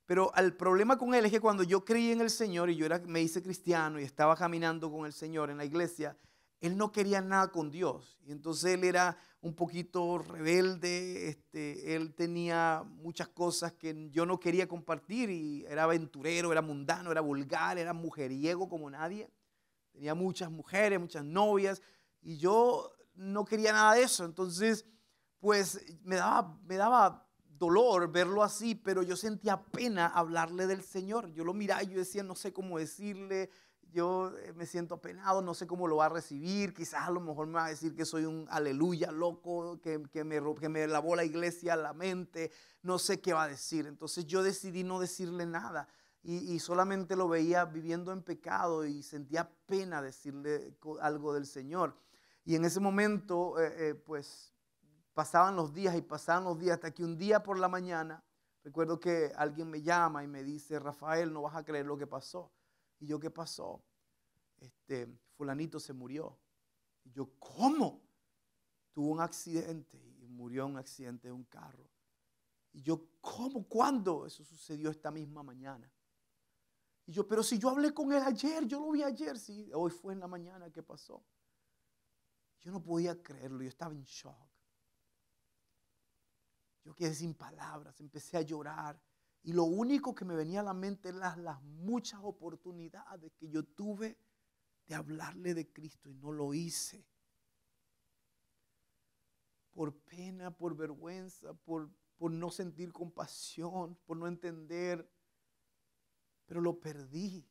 Speaker 1: Pero el problema con él es que cuando yo creí en el Señor y me hice cristiano y estaba caminando con el Señor en la iglesia, él no quería nada con Dios. Y entonces él era un poquito rebelde. Él tenía muchas cosas que yo no quería compartir y era aventurero, era mundano, era vulgar, era mujeriego como nadie. Tenía muchas mujeres, muchas novias, y yo no quería nada de eso. Entonces, pues me daba dolor verlo así, pero yo sentía pena hablarle del Señor. Yo lo miraba y yo decía, no sé cómo decirle, yo me siento apenado, no sé cómo lo va a recibir. Quizás a lo mejor me va a decir que soy un aleluya loco, que me lavó la iglesia la mente, no sé qué va a decir. Entonces yo decidí no decirle nada. Y solamente lo veía viviendo en pecado y sentía pena decirle algo del Señor. Y en ese momento, pues pasaban los días hasta que un día por la mañana, recuerdo que alguien me llama y me dice, Rafael, no vas a creer lo que pasó. Y yo, ¿qué pasó? Fulanito se murió. Y yo, ¿cómo? Tuvo un accidente y murió en un accidente de un carro. Y yo, ¿cómo? ¿Cuándo? Eso sucedió esta misma mañana. Y yo, pero si yo hablé con él ayer, yo lo vi ayer, sí, hoy fue en la mañana que pasó. Yo no podía creerlo, yo estaba en shock. Yo quedé sin palabras, empecé a llorar. Y lo único que me venía a la mente eran las muchas oportunidades que yo tuve de hablarle de Cristo y no lo hice. Por pena, por vergüenza, por no sentir compasión, por no entender. Pero lo perdí.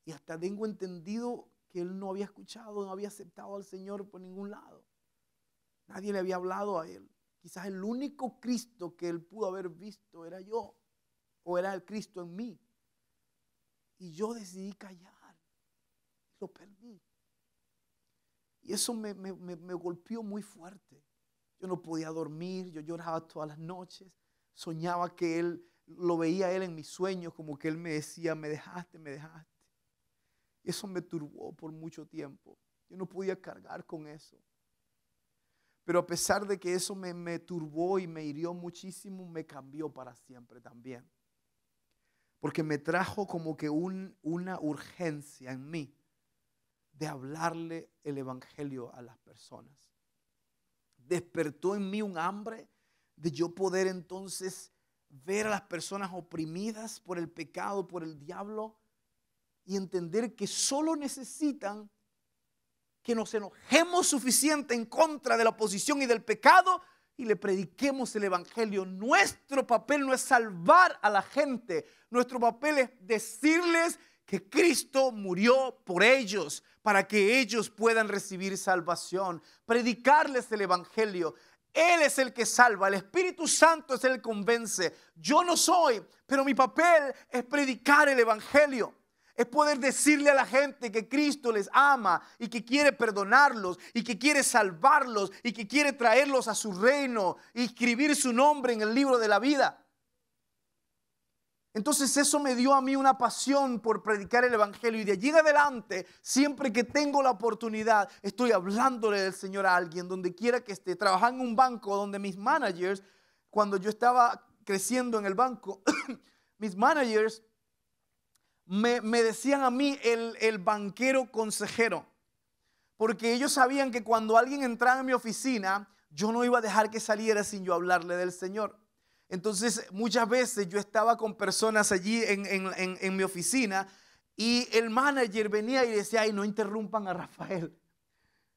Speaker 1: Y hasta tengo entendido que él no había escuchado, no había aceptado al Señor por ningún lado. Nadie le había hablado a él. Quizás el único Cristo que él pudo haber visto era yo, o era el Cristo en mí. Y yo decidí callar. Lo perdí. Y eso me golpeó muy fuerte. Yo no podía dormir, yo lloraba todas las noches. Soñaba que él, lo veía él en mis sueños, como que él me decía, me dejaste, me dejaste. Y eso me turbó por mucho tiempo. Yo no podía cargar con eso. Pero a pesar de que eso me turbó y me hirió muchísimo, me cambió para siempre también. Porque me trajo como que una urgencia en mí de hablarle el evangelio a las personas. Despertó en mí un hambre de yo poder entonces ver a las personas oprimidas por el pecado, por el diablo, y entender que solo necesitan que nos enojemos suficiente en contra de la oposición y del pecado, y le prediquemos el evangelio. Nuestro papel no es salvar a la gente. Nuestro papel es decirles que Cristo murió por ellos para que ellos puedan recibir salvación. Predicarles el evangelio. Él es el que salva. El Espíritu Santo es el que convence. Yo no soy, pero mi papel es predicar el evangelio. Es poder decirle a la gente que Cristo les ama y que quiere perdonarlos y que quiere salvarlos y que quiere traerlos a su reino y escribir su nombre en el libro de la vida. Entonces eso me dio a mí una pasión por predicar el evangelio, y de allí en adelante, siempre que tengo la oportunidad, estoy hablándole del Señor a alguien, donde quiera que esté. Trabajando en un banco donde mis managers, cuando yo estaba creciendo en el banco, mis managers me decían a mí el banquero consejero, porque ellos sabían que cuando alguien entraba en mi oficina, yo no iba a dejar que saliera sin yo hablarle del Señor. Entonces muchas veces yo estaba con personas allí en mi oficina, y el manager venía y decía: ay, no interrumpan a Rafael.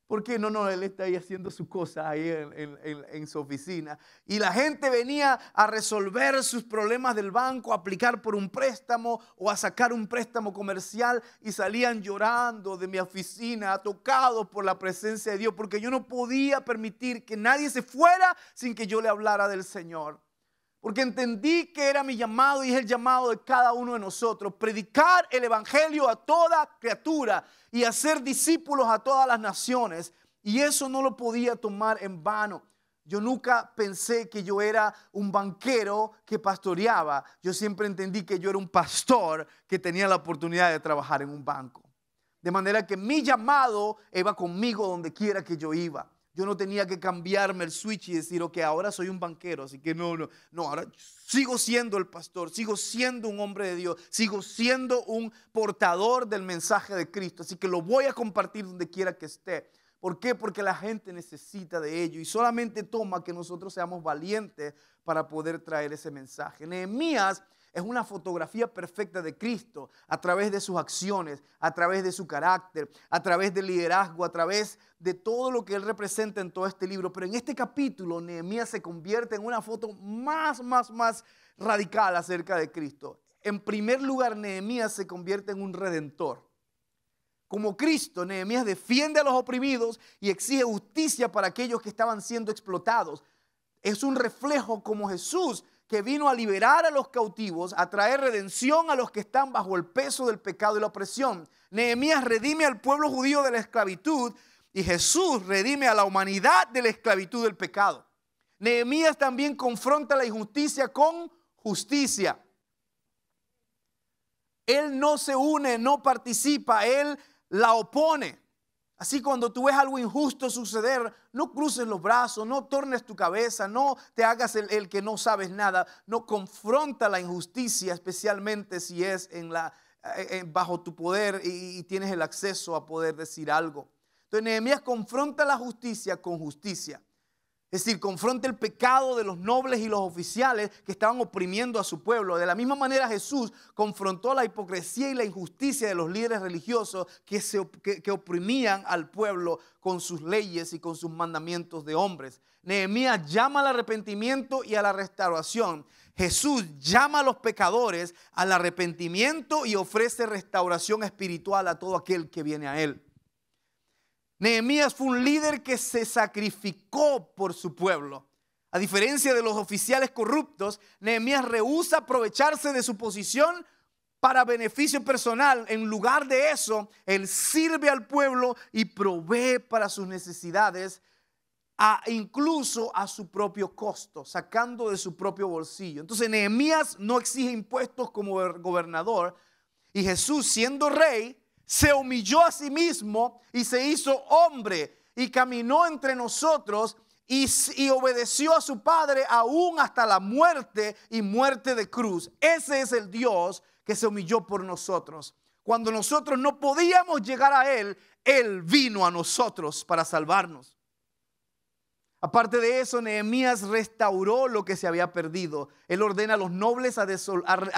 Speaker 1: ¿Por qué? No, él está ahí haciendo su cosa ahí en su oficina. Y la gente venía a resolver sus problemas del banco, a aplicar por un préstamo o a sacar un préstamo comercial, y salían llorando de mi oficina, tocados por la presencia de Dios, porque yo no podía permitir que nadie se fuera sin que yo le hablara del Señor. Porque entendí que era mi llamado, y es el llamado de cada uno de nosotros: predicar el evangelio a toda criatura y hacer discípulos a todas las naciones. Y eso no lo podía tomar en vano. Yo nunca pensé que yo era un banquero que pastoreaba. Yo siempre entendí que yo era un pastor que tenía la oportunidad de trabajar en un banco. De manera que mi llamado iba conmigo donde quiera que yo iba. Yo no tenía que cambiarme el switch y decir: ok, ahora soy un banquero, así que no, ahora sigo siendo el pastor, sigo siendo un hombre de Dios, sigo siendo un portador del mensaje de Cristo, así que lo voy a compartir donde quiera que esté. ¿Por qué? Porque la gente necesita de ello, y solamente toma que nosotros seamos valientes para poder traer ese mensaje. Nehemías es una fotografía perfecta de Cristo a través de sus acciones, a través de su carácter, a través del liderazgo, a través de todo lo que él representa en todo este libro. Pero en este capítulo, Nehemías se convierte en una foto más radical acerca de Cristo. En primer lugar, Nehemías se convierte en un redentor. Como Cristo, Nehemías defiende a los oprimidos y exige justicia para aquellos que estaban siendo explotados. Es un reflejo como Jesús, que vino a liberar a los cautivos, a traer redención a los que están bajo el peso del pecado y la opresión. Nehemías redime al pueblo judío de la esclavitud, y Jesús redime a la humanidad de la esclavitud del pecado. Nehemías también confronta la injusticia con justicia. Él no se une, no participa, él la opone. Así, cuando tú ves algo injusto suceder, no cruces los brazos, no tornes tu cabeza, no te hagas el que no sabes nada. No, confronta la injusticia, especialmente si es bajo tu poder y tienes el acceso a poder decir algo. Entonces Nehemías confronta la justicia con justicia. Es decir, confronta el pecado de los nobles y los oficiales que estaban oprimiendo a su pueblo. De la misma manera, Jesús confrontó la hipocresía y la injusticia de los líderes religiosos que oprimían al pueblo con sus leyes y con sus mandamientos de hombres. Nehemías llama al arrepentimiento y a la restauración. Jesús llama a los pecadores al arrepentimiento y ofrece restauración espiritual a todo aquel que viene a él. Nehemías fue un líder que se sacrificó por su pueblo. A diferencia de los oficiales corruptos, Nehemías rehúsa aprovecharse de su posición para beneficio personal. En lugar de eso, él sirve al pueblo y provee para sus necesidades, incluso a su propio costo, sacando de su propio bolsillo. Entonces Nehemías no exige impuestos como gobernador, y Jesús, siendo rey, se humilló a sí mismo y se hizo hombre y caminó entre nosotros y obedeció a su Padre aún hasta la muerte y muerte de cruz. Ese es el Dios que se humilló por nosotros. Cuando nosotros no podíamos llegar a Él, Él vino a nosotros para salvarnos. Aparte de eso, Nehemías restauró lo que se había perdido. Él ordena a los nobles a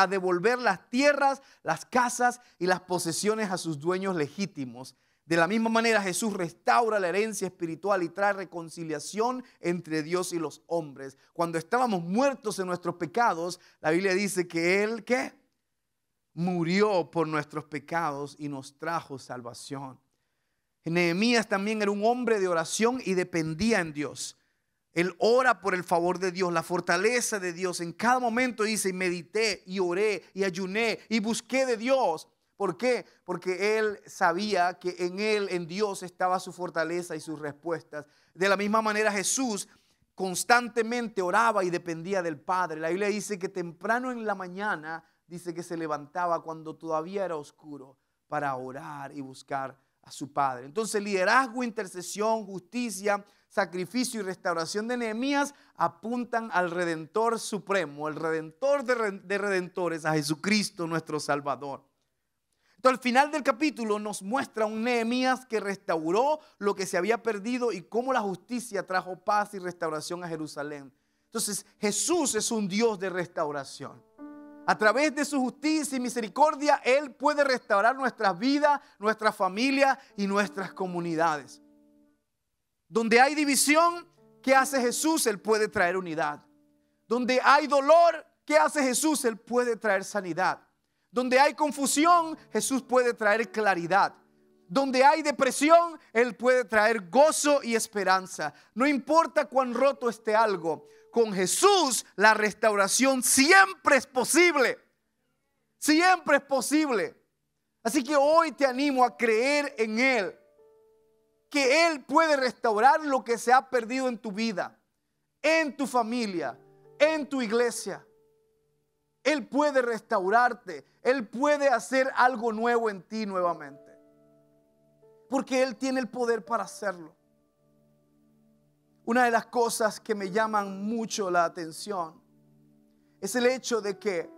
Speaker 1: devolver las tierras, las casas y las posesiones a sus dueños legítimos. De la misma manera, Jesús restaura la herencia espiritual y trae reconciliación entre Dios y los hombres. Cuando estábamos muertos en nuestros pecados, la Biblia dice que Él, ¿qué? Murió por nuestros pecados y nos trajo salvación. Nehemías también era un hombre de oración y dependía en Dios. Él ora por el favor de Dios, la fortaleza de Dios. En cada momento dice, y medité, y oré, y ayuné, y busqué de Dios. ¿Por qué? Porque él sabía que en él, en Dios, estaba su fortaleza y sus respuestas. De la misma manera, Jesús constantemente oraba y dependía del Padre. La Biblia dice que temprano en la mañana, dice que se levantaba cuando todavía era oscuro para orar y buscar a su Padre. Entonces, liderazgo, intercesión, justicia, sacrificio y restauración de Nehemías apuntan al Redentor Supremo, el Redentor de redentores, a Jesucristo nuestro Salvador. Entonces, al final del capítulo nos muestra un Nehemías que restauró lo que se había perdido y cómo la justicia trajo paz y restauración a Jerusalén. Entonces, Jesús es un Dios de restauración. A través de su justicia y misericordia, Él puede restaurar nuestras vidas, nuestra familia y nuestras comunidades. Donde hay división, ¿qué hace Jesús? Él puede traer unidad. Donde hay dolor, ¿qué hace Jesús? Él puede traer sanidad. Donde hay confusión, Jesús puede traer claridad. Donde hay depresión, Él puede traer gozo y esperanza. No importa cuán roto esté algo, con Jesús la restauración siempre es posible. Siempre es posible. Así que hoy te animo a creer en Él. Que Él puede restaurar lo que se ha perdido en tu vida, en tu familia, en tu iglesia. Él puede restaurarte. Él puede hacer algo nuevo en ti nuevamente. Porque Él tiene el poder para hacerlo. Una de las cosas que me llaman mucho la atención es el hecho de que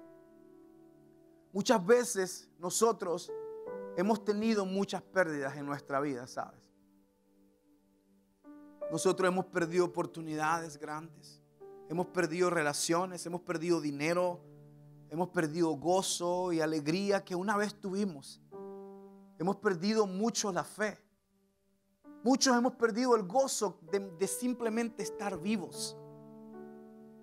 Speaker 1: muchas veces nosotros hemos tenido muchas pérdidas en nuestra vida, ¿sabes? Nosotros hemos perdido oportunidades grandes. Hemos perdido relaciones, hemos perdido dinero, hemos perdido gozo y alegría que una vez tuvimos. Hemos perdido mucho la fe. Muchos hemos perdido el gozo de simplemente estar vivos.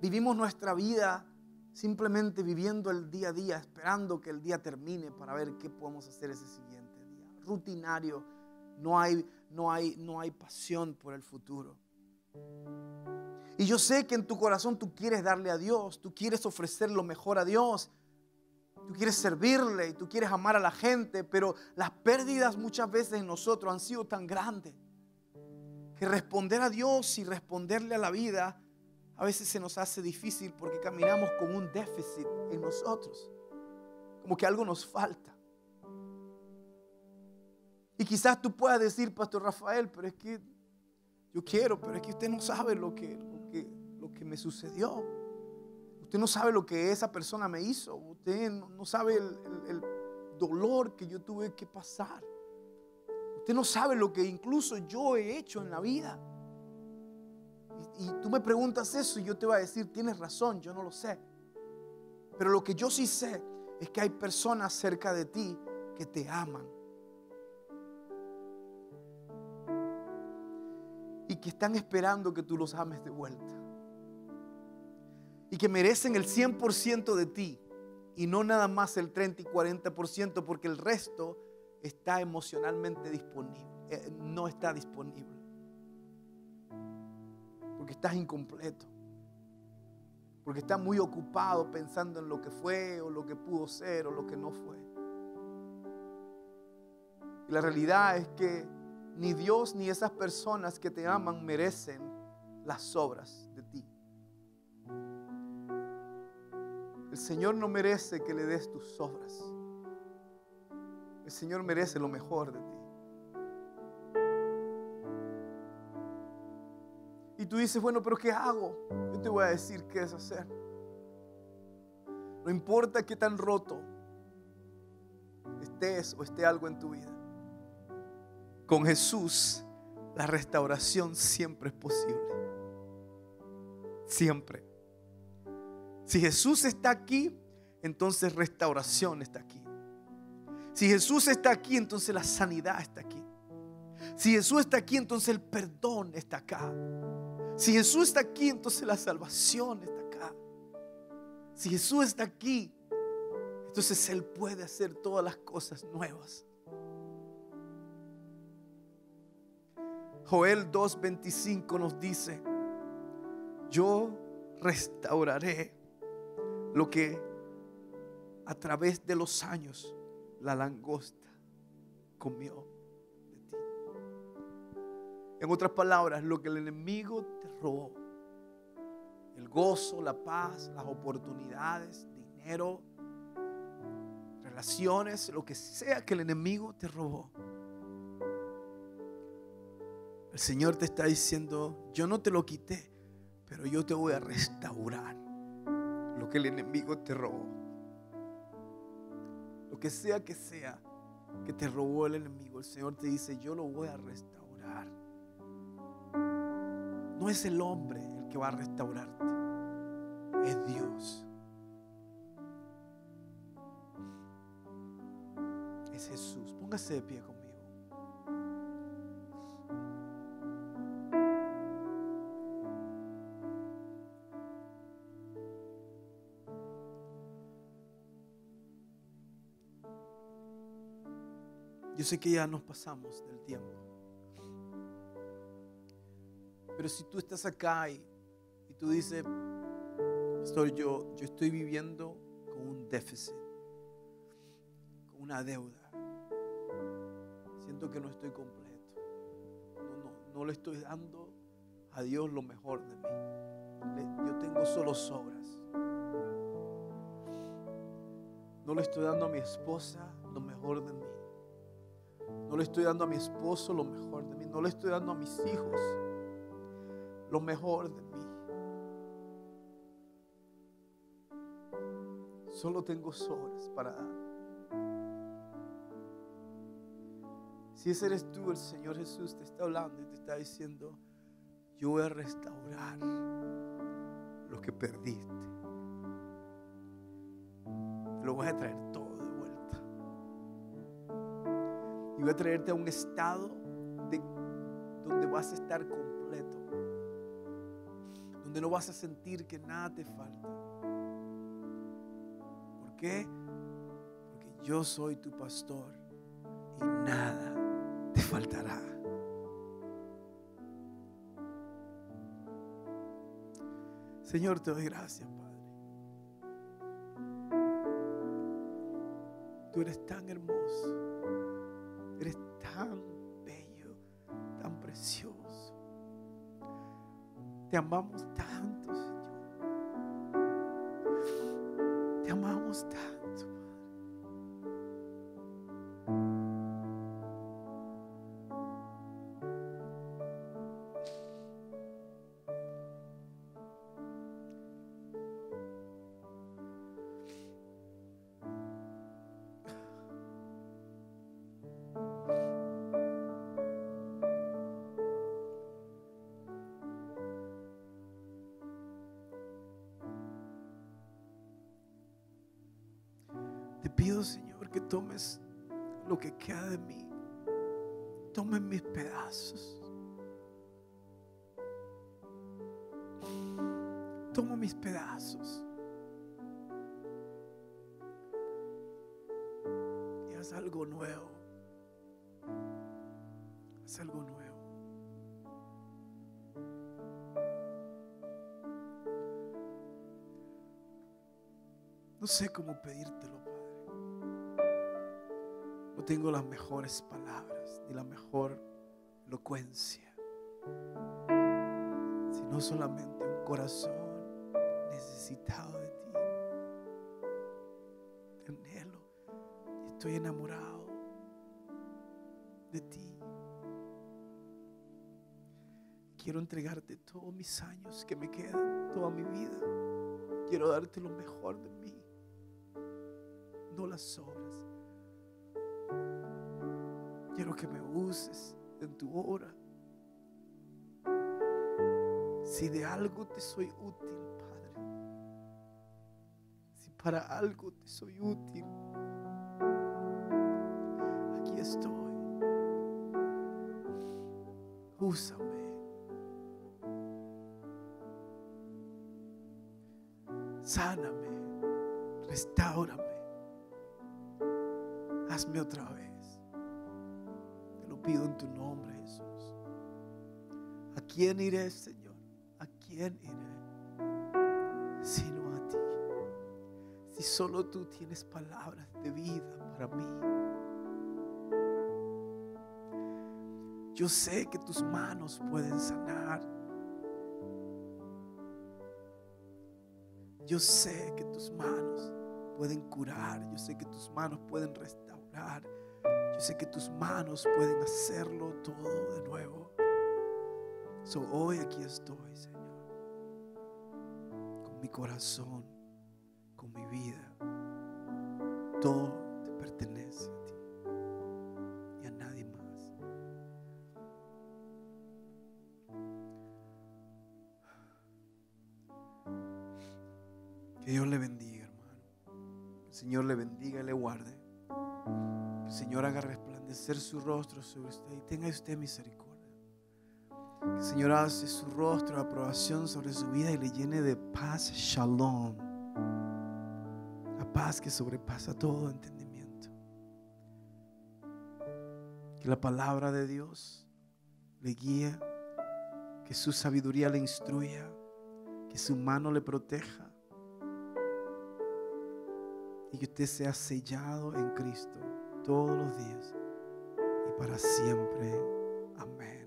Speaker 1: Vivimos nuestra vida simplemente viviendo el día a día, esperando que el día termine para ver qué podemos hacer ese siguiente día. Rutinario, no hay pasión por el futuro. Y yo sé que en tu corazón tú quieres darle a Dios, tú quieres ofrecer lo mejor a Dios, tú quieres servirle y tú quieres amar a la gente, pero las pérdidas muchas veces en nosotros han sido tan grandes que responder a Dios y responderle a la vida a veces se nos hace difícil porque caminamos con un déficit en nosotros, como que algo nos falta. Y quizás tú puedas decir, Pastor Rafael, pero es que yo quiero, pero es que usted no sabe lo que me sucedió. Usted no sabe lo que esa persona me hizo. Usted no sabe el dolor que yo tuve que pasar. Usted no sabe lo que incluso yo he hecho en la vida. Y tú me preguntas eso y yo te voy a decir, tienes razón, yo no lo sé. Pero lo que yo sí sé es que hay personas cerca de ti que te aman. Y que están esperando que tú los ames de vuelta. Y que merecen el 100% de ti. Y no nada más el 30 y 40%, porque el resto está emocionalmente disponible. No está disponible. Porque estás incompleto. Porque estás muy ocupado pensando en lo que fue, o lo que pudo ser, o lo que no fue. Y la realidad es que ni Dios ni esas personas que te aman merecen las obras de ti. El Señor no merece que le des tus obras. El Señor merece lo mejor de ti. Y tú dices, bueno, pero ¿qué hago? Yo te voy a decir qué es hacer. No importa qué tan roto estés o esté algo en tu vida. Con Jesús, la restauración siempre es posible. Siempre. Si Jesús está aquí, entonces restauración está aquí. Si Jesús está aquí, entonces la sanidad está aquí. Si Jesús está aquí, entonces el perdón está acá. Si Jesús está aquí, entonces la salvación está acá. Si Jesús está aquí, entonces Él puede hacer todas las cosas nuevas. Joel 2:25 nos dice: yo restauraré lo que a través de los años la langosta comió de ti. En otras palabras, lo que el enemigo te robó, el gozo, la paz, las oportunidades, dinero, relaciones, lo que sea que el enemigo te robó, el Señor te está diciendo: yo no te lo quité, pero yo te voy a restaurar lo que el enemigo te robó. Lo que sea que te robó el enemigo, el Señor te dice: yo lo voy a restaurar. No es el hombre el que va a restaurarte, es Dios. Es Jesús. Póngase de pie conmigo. Yo sé que ya nos pasamos del tiempo, pero si tú estás acá y tú dices: pastor, yo estoy viviendo con un déficit, con una deuda, siento que no estoy completo, no le estoy dando a Dios lo mejor de mí, yo tengo solo sobras, no le estoy dando a mi esposa lo mejor de mí, no le estoy dando a mi esposo lo mejor de mí, no le estoy dando a mis hijos lo mejor de mí, solo tengo sobras para dar. Si ese eres tú, el Señor Jesús te está hablando y te está diciendo: yo voy a restaurar lo que perdiste, te lo voy a traer todo de vuelta y voy a traerte a un estado donde vas a estar completo, donde no vas a sentir que nada te falta. ¿Por qué? Porque yo soy tu pastor y nada te faltará. Señor, te doy gracias, Padre. Tú eres tan hermoso, eres tan bello, tan precioso. Te amamos tanto, Señor. Te amamos tanto, Padre. Te pido, Señor, que tomes lo que queda de mí. Tomes mis pedazos. Toma mis pedazos. Y haz algo nuevo. Haz algo nuevo. No sé cómo pedírtelo, Padre. No tengo las mejores palabras ni la mejor elocuencia, sino solamente un corazón necesitado de ti. Te anhelo y estoy enamorado de ti. Quiero entregarte todos mis años que me quedan, toda mi vida. Quiero darte lo mejor de mí, no las sobras. Quiero que me uses en tu obra. Si de algo te soy útil, Padre, si para algo te soy útil, aquí estoy. Úsame. Sáname. Restáurame. Hazme otra vez. Te lo pido en tu nombre, Jesús. ¿A quién iré, Señor? ¿A quién iré? Sino a ti. Si solo tú tienes palabras de vida para mí. Yo sé que tus manos pueden sanar. Yo sé que tus manos pueden curar. Yo sé que tus manos pueden restaurar. Yo sé que tus manos pueden hacerlo todo de nuevo. Hoy aquí estoy, Señor, con mi corazón, con mi vida. Todo te pertenece a ti y a nadie más. Que Dios le bendiga, hermano. Que el Señor le bendiga y le guarde. Que el Señor haga resplandecer su rostro sobre usted y tenga usted misericordia. Que el Señor hace su rostro de aprobación sobre su vida y le llene de paz, shalom. La paz que sobrepasa todo entendimiento. Que la palabra de Dios le guíe. Que su sabiduría le instruya. Que su mano le proteja. Y que usted sea sellado en Cristo todos los días y para siempre. Amén.